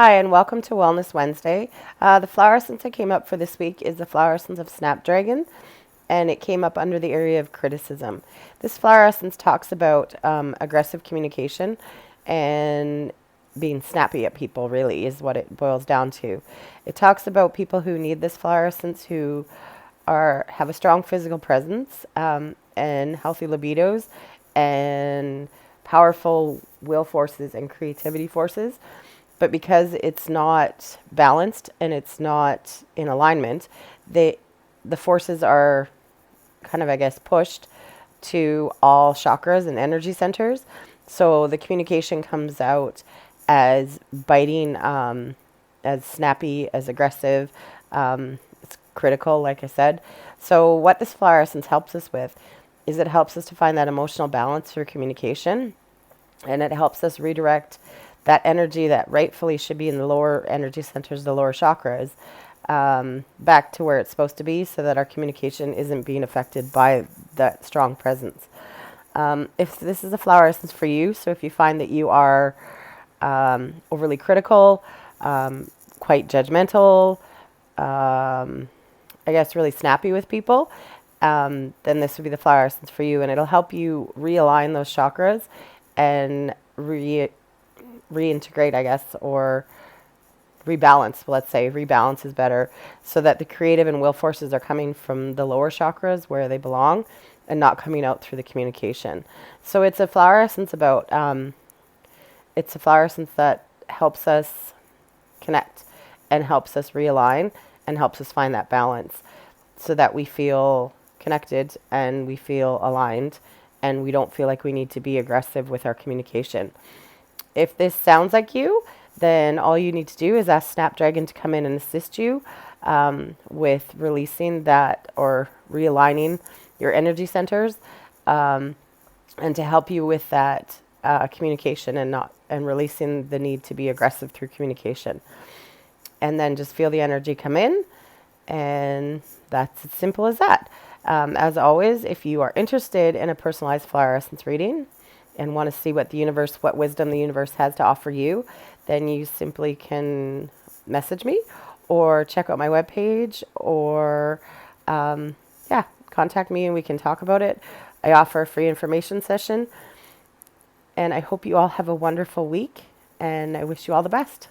Hi, and welcome to Wellness Wednesday. The flower essence I came up for this week is the flower essence of Snapdragon, and it came up under the area of criticism. This flower essence talks about aggressive communication and being snappy at people, really, is what it boils down to. It talks about people who need this flower essence who have a strong physical presence and healthy libidos and powerful will forces and creativity forces. But because it's not balanced and it's not in alignment, the forces are kind of, I guess, pushed to all chakras and energy centers. So the communication comes out as biting, as snappy, as aggressive. It's critical, like I said. So what this flower essence helps us with is it helps us to find that emotional balance through communication, and it helps us redirect that energy that rightfully should be in the lower energy centers, the lower chakras, back to where it's supposed to be so that our communication isn't being affected by that strong presence. If this is a flower essence for you, so if you find that you are overly critical, quite judgmental, I guess really snappy with people, then this would be the flower essence for you, and it'll help you realign those chakras and reintegrate, I guess, or rebalance. Let's say rebalance is better, so that the creative and will forces are coming from the lower chakras where they belong and not coming out through the communication. So it's a flower essence about, it's a flower essence that helps us connect and helps us realign and helps us find that balance so that we feel connected and we feel aligned and we don't feel like we need to be aggressive with our communication. If this sounds like you, then all you need to do is ask Snapdragon to come in and assist you with releasing that or realigning your energy centers, and to help you with that communication and releasing the need to be aggressive through communication. And then just feel the energy come in, and that's as simple as that. As always, if you are interested in a personalized flower essence reading and want to see what what wisdom the universe has to offer you, then you simply can message me or check out my webpage or, contact me and we can talk about it. I offer a free information session, and I hope you all have a wonderful week, and I wish you all the best.